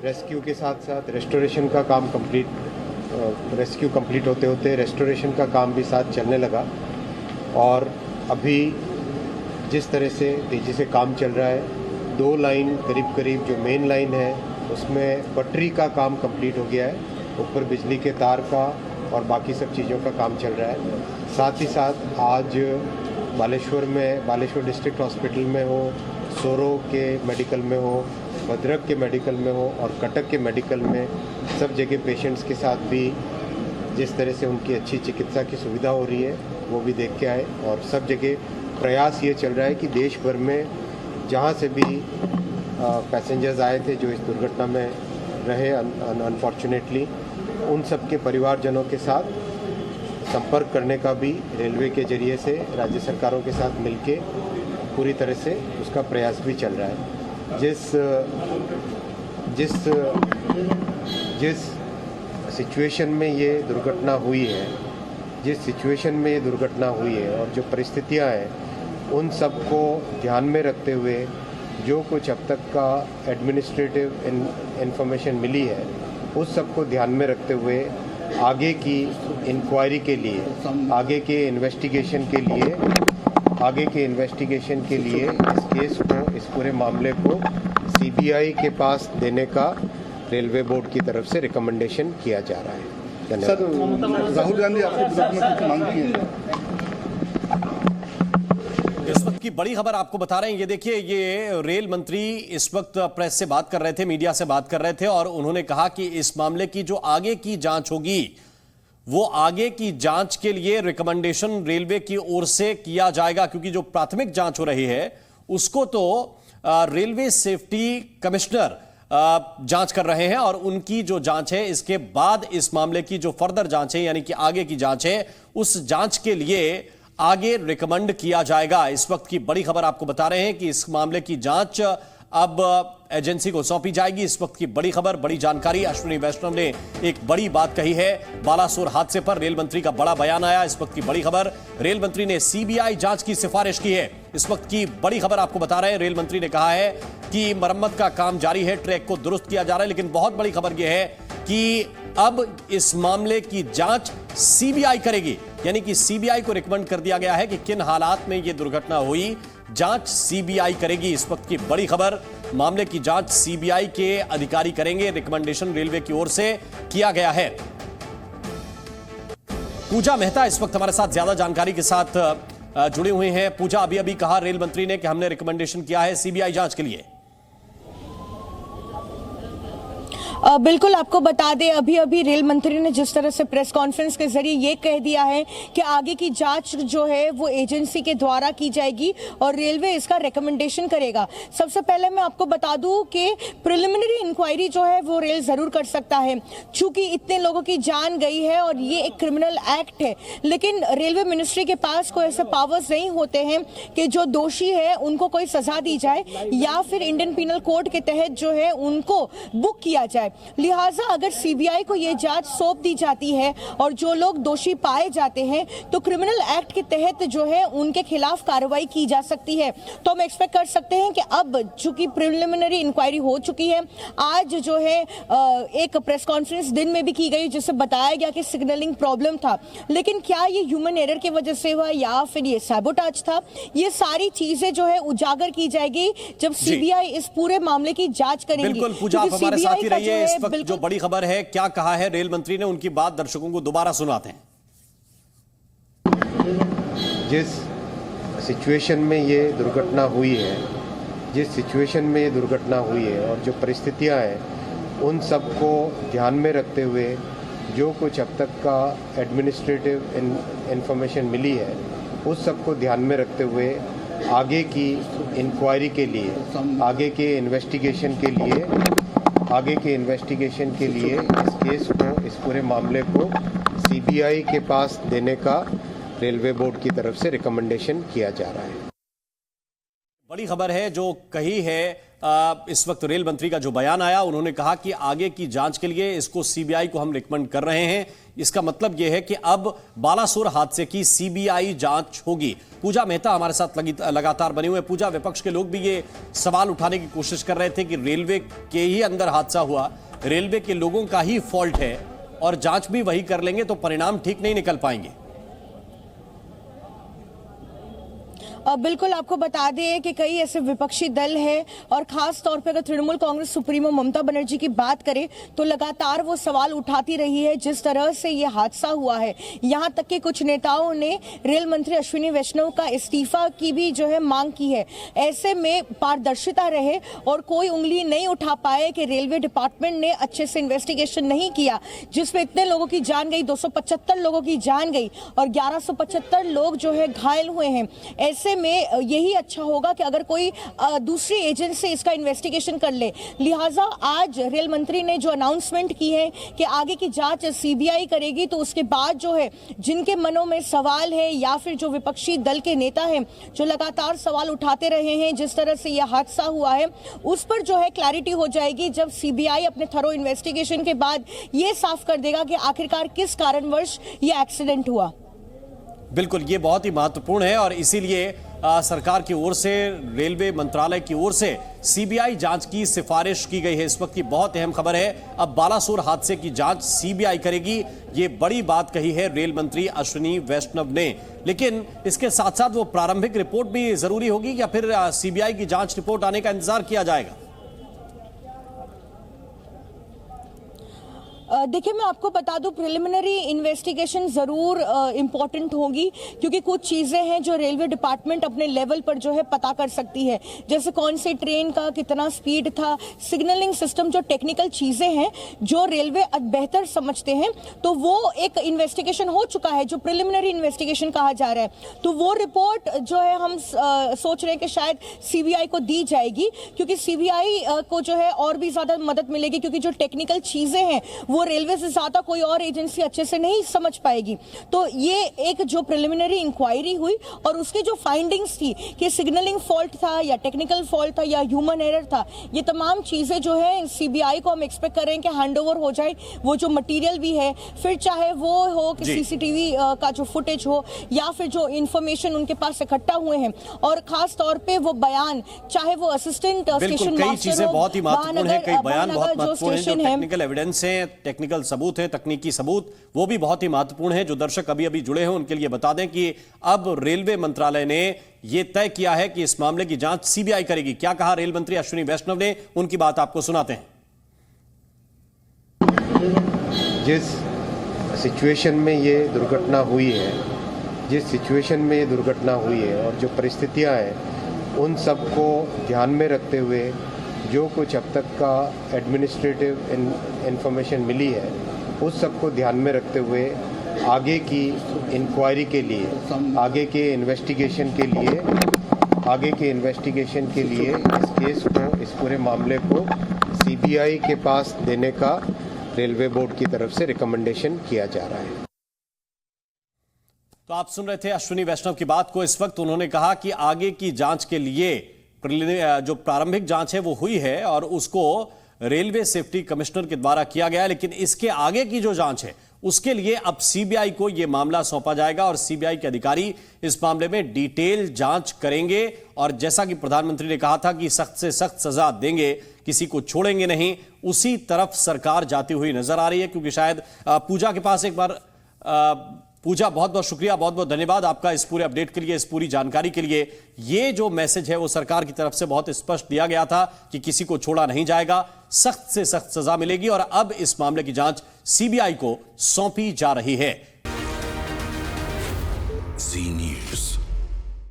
Rescue के साथ साथ रेस्टोरेशन का काम रेस्क्यू कंप्लीट होते होते रेस्टोरेशन का काम भी साथ चलने लगा। और अभी जिस तरह से तेज़ी से काम चल रहा है, 2 लाइन करीब जो मेन लाइन है उसमें पटरी का काम कंप्लीट हो गया है, ऊपर बिजली के तार का और बाकी सब चीज़ों का काम चल रहा है। साथ ही साथ आज बालेश्वर डिस्ट्रिक्ट हॉस्पिटल में हो, सोरो के मेडिकल में हो, भद्रक के मेडिकल में हो और कटक के मेडिकल में, सब जगह पेशेंट्स के साथ भी जिस तरह से उनकी अच्छी चिकित्सा की सुविधा हो रही है वो भी देख के आए। और सब जगह प्रयास ये चल रहा है कि देश भर में जहाँ से भी पैसेंजर्स आए थे जो इस दुर्घटना में रहे अनफॉर्चुनेटली, उन सब के परिवारजनों के साथ संपर्क करने का भी रेलवे के जरिए से राज्य सरकारों के साथ मिलके पूरी तरह से उसका प्रयास भी चल रहा है। जिस सिचुएशन में ये दुर्घटना हुई है, और जो परिस्थितियां हैं उन सब को ध्यान में रखते हुए जो कुछ अब तक का एडमिनिस्ट्रेटिव इंफॉर्मेशन मिली है उस सब को ध्यान में रखते हुए आगे की इंक्वायरी के लिए, आगे के इन्वेस्टिगेशन के लिए इस केस को, इस पूरे मामले को सीबीआई के पास देने का रेलवे बोर्ड की तरफ से रिकमेंडेशन किया जा रहा है। सर, राहुल गांधी आपको मांग की है। इस वक्त की बड़ी खबर आपको बता रहे हैं। ये देखिए, ये रेल मंत्री इस वक्त प्रेस से बात कर रहे थे, मीडिया से बात कर रहे थे और उन्होंने कहा कि इस मामले की जो आगे की जांच होगी वो आगे की जांच के लिए रिकमेंडेशन रेलवे की ओर से किया जाएगा, क्योंकि जो प्राथमिक जांच हो रही है उसको तो रेलवे सेफ्टी कमिश्नर जांच कर रहे हैं और उनकी जो जांच है इसके बाद इस मामले की जो फर्दर जांच है यानी कि आगे की जांच है उस जांच के लिए आगे रिकमेंड किया जाएगा। इस वक्त की बड़ी खबर आपको बता रहे हैं कि इस मामले की जांच अब एजेंसी को सौंपी जाएगी। इस वक्त की बड़ी खबर, बड़ी जानकारी, अश्विनी वैष्णव ने एक बड़ी बात कही है। बालासोर हादसे पर रेल मंत्री का बड़ा बयान आया। इस वक्त की बड़ी खबर, रेल मंत्री ने सीबीआई जांच की सिफारिश की है। इस वक्त की बड़ी खबर आपको बता रहे हैं, रेल मंत्री ने कहा है कि मरम्मत का काम जारी है, ट्रैक को दुरुस्त किया जा रहा है, लेकिन बहुत बड़ी खबर यह है कि अब इस मामले की जांच सीबीआई करेगी। यानी कि सीबीआई को रिकमेंड कर दिया गया है कि किन हालात में यह दुर्घटना हुई, जांच सीबीआई करेगी। इस वक्त की बड़ी खबर, मामले की जांच सीबीआई के अधिकारी करेंगे, रिकमेंडेशन रेलवे की ओर से किया गया है। पूजा मेहता इस वक्त हमारे साथ ज्यादा जानकारी के साथ जुड़े हुए हैं। पूजा, अभी कहा रेल मंत्री ने कि हमने रिकमेंडेशन किया है सीबीआई जांच के लिए। बिल्कुल, आपको बता दें अभी रेल मंत्री ने जिस तरह से प्रेस कॉन्फ्रेंस के जरिए ये कह दिया है कि आगे की जांच जो है वो एजेंसी के द्वारा की जाएगी और रेलवे इसका रिकमेंडेशन करेगा। सबसे पहले मैं आपको बता दूं कि प्रिलिमिनरी इंक्वायरी जो है वो रेल जरूर कर सकता है, चूंकि इतने लोगों की जान गई है और ये एक क्रिमिनल एक्ट है। लेकिन रेलवे मिनिस्ट्री के पास कोई ऐसे पावर्स नहीं होते हैं कि जो दोषी है उनको कोई सजा दी जाए या फिर इंडियन पीनल कोड के तहत जो है उनको बुक किया जाए। लिहाजा अगर सीबीआई को यह जांच सौंप दी जाती है और जो लोग दोषी पाए जाते हैं तो क्रिमिनल एक्ट के तहत जो है उनके खिलाफ कार्रवाई की जा सकती है। तो हम एक्सपेक्ट कर सकते हैं कि अब चूंकि प्रिलिमिनरी इंक्वायरी हो चुकी है, आज जो है एक प्रेस कॉन्फ्रेंस दिन में भी की गई जिससे बताया गया कि सिग्नलिंग प्रॉब्लम था, लेकिन क्या ये ह्यूमन एरर की वजह से हुआ या फिर ये सैबोटाज था, ये सारी चीजें जो है उजागर की जाएगी जब सीबीआई इस पूरे मामले की जांच करेगी। बिल्कुल पूजा, आप हमारे साथ ही रहिए। इस वक्त जो बड़ी खबर है, क्या कहा है रेल मंत्री ने, उनकी बात दर्शकों को दोबारा सुनाते हैं। जिस सिचुएशन में ये दुर्घटना हुई है, और जो परिस्थितियां हैं उन सब को ध्यान में रखते हुए जो कुछ अब तक का एडमिनिस्ट्रेटिव इंफॉर्मेशन मिली है उस सब को ध्यान में रखते हुए आगे की इंक्वायरी के लिए, आगे के इन्वेस्टिगेशन के लिए इस केस को, इस पूरे मामले को सीबीआई के पास देने का रेलवे बोर्ड की तरफ से रिकमेंडेशन किया जा रहा है। बड़ी खबर है जो कही है इस वक्त रेल मंत्री का जो बयान आया, उन्होंने कहा कि आगे की जांच के लिए इसको सीबीआई को हम रिकमेंड कर रहे हैं। इसका मतलब यह है कि अब बालासोर हादसे की सीबीआई जांच होगी। पूजा मेहता हमारे साथ लगातार बने हुए। पूजा, विपक्ष के लोग भी ये सवाल उठाने की कोशिश कर रहे थे कि रेलवे के ही अंदर हादसा हुआ, रेलवे के लोगों का ही फॉल्ट है और जांच भी वही कर लेंगे तो परिणाम ठीक नहीं निकल पाएंगे। बिल्कुल आपको बता दें कि कई ऐसे विपक्षी दल हैं और खास तौर पर अगर तृणमूल कांग्रेस सुप्रीमो ममता बनर्जी की बात करें तो लगातार वो सवाल उठाती रही है जिस तरह से ये हादसा हुआ है। यहां तक कि कुछ नेताओं ने रेल मंत्री अश्विनी वैष्णव का इस्तीफा की भी जो है मांग की है। ऐसे में पारदर्शिता रहे और कोई उंगली नहीं उठा पाए कि रेलवे डिपार्टमेंट ने अच्छे से इन्वेस्टिगेशन नहीं किया, जिसमें इतने लोगों की जान गई, 275 लोगों की जान गई और 1175 लोग जो है घायल हुए हैं। ऐसे में यही अच्छा होगा कि अगर कोई दूसरी एजेंसी इसका इन्वेस्टिगेशन कर ले। लिहाजा आज रेल मंत्री ने जो अनाउंसमेंट की है कि आगे की जांच सीबीआई करेगी, तो उसके बाद जो है जिनके मनों में सवाल है या फिर जो विपक्षी दल के नेता हैं जो लगातार सवाल उठाते रहे हैं जिस तरह से यह हादसा हुआ है, उस पर जो है क्लैरिटी हो जाएगी जब सीबीआई अपने थरो इन्वेस्टिगेशन के बाद ये साफ कर देगा कि आखिरकार किस कारणवश यह एक्सीडेंट हुआ। बिल्कुल, ये बहुत ही महत्वपूर्ण है और इसीलिए सरकार की ओर से, रेलवे मंत्रालय की ओर से सीबीआई जांच की सिफारिश की गई है। इस वक्त की बहुत अहम खबर है, अब बालासोर हादसे की जांच सीबीआई करेगी। ये बड़ी बात कही है रेल मंत्री अश्विनी वैष्णव ने। लेकिन इसके साथ साथ वो प्रारंभिक रिपोर्ट भी जरूरी होगी या फिर सीबीआई की जांच रिपोर्ट आने का इंतजार किया जाएगा? देखिए, मैं आपको बता दूं, प्रिलिमिनरी इन्वेस्टिगेशन जरूर इंपॉर्टेंट होगी क्योंकि कुछ चीजें हैं जो रेलवे डिपार्टमेंट अपने लेवल पर जो है पता कर सकती है, जैसे कौन सी ट्रेन का कितना स्पीड था, सिग्नलिंग सिस्टम, जो टेक्निकल चीजें हैं जो रेलवे बेहतर समझते हैं। तो वो एक इन्वेस्टिगेशन हो चुका है जो प्रिलिमिनरी इन्वेस्टिगेशन कहा जा रहा है। तो वो रिपोर्ट जो है हम सोच रहे हैं कि शायद सीबीआई को दी जाएगी क्योंकि सीबीआई को जो है और भी ज्यादा मदद मिलेगी क्योंकि जो टेक्निकल चीजें हैं वो रेलवे से ज्यादा कोई और एजेंसी अच्छे से नहीं समझ पाएगी। तो ये एक जो प्रिलिमिनरी इंक्वायरी हुई और उसकी जो फाइंडिंग्स थी कि सिग्नलिंग फॉल्ट था या टेक्निकल फॉल्ट था या ह्यूमन एरर था, ये तमाम चीजें जो है सीबीआई को हम एक्सपेक्ट करें कि हैंडओवर हो जाए। वो जो मटेरियल भी है, फिर चाहे वो हो कि सीसीटीवी का जो फुटेज हो या फिर जो इंफॉर्मेशन उनके पास इकट्ठा हुए हैं, और खास तौर पे वो बयान, चाहे वो असिस्टेंट स्टेशन कई चीजें बहुत ही महत्वपूर्ण है, कई बयान बहुत महत्वपूर्ण है, जो टेक्निकल एविडेंस है, टेक्निकल सबूत है, तकनीकी सबूत, वो भी बहुत ही महत्वपूर्ण है। जो दर्शक अभी अभी जुड़े हैं उनके लिए बता दें कि अब रेलवे मंत्रालय ने यह तय किया है कि इस मामले की जांच सीबीआई करेगी। क्या कहा रेल मंत्री अश्विनी वैष्णव ने, उनकी बात आपको सुनाते हैं। जिस सिचुएशन में ये दुर्घटना हुई है, जिस सिचुएशन में ये दुर्घटना हुई है और जो परिस्थितियां हैं, उन सबको ध्यान में रखते हुए जो कुछ अब तक का एडमिनिस्ट्रेटिव इंफॉर्मेशन मिली है, उस सबको ध्यान में रखते हुए आगे की इंक्वायरी के लिए, आगे के इन्वेस्टिगेशन के लिए इस केस को, इस पूरे मामले को सीबीआई के पास देने का रेलवे बोर्ड की तरफ से रिकमेंडेशन किया जा रहा है। तो आप सुन रहे थे अश्विनी वैष्णव की बात को। इस वक्त उन्होंने कहा कि आगे की जांच के लिए जो प्रारंभिक जांच है वो हुई है और उसको रेलवे सेफ्टी कमिश्नर के द्वारा किया गया है, लेकिन इसके आगे की जो जांच है उसके लिए अब सीबीआई को यह मामला सौंपा जाएगा और सीबीआई के अधिकारी इस मामले में डिटेल जांच करेंगे। और जैसा कि प्रधानमंत्री ने कहा था कि सख्त से सख्त सजा देंगे, किसी को छोड़ेंगे नहीं, उसी तरफ सरकार जाती हुई नजर आ रही है। क्योंकि शायद पूजा के पास एक बार, पूजा, बहुत बहुत शुक्रिया, बहुत बहुत धन्यवाद आपका इस पूरे अपडेट के लिए, इस पूरी जानकारी के लिए। ये जो मैसेज है वो सरकार की तरफ से बहुत स्पष्ट दिया गया था कि किसी को छोड़ा नहीं जाएगा, सख्त से सख्त सजा मिलेगी और अब इस मामले की जांच सीबीआई को सौंपी जा रही है। जी न्यूज़।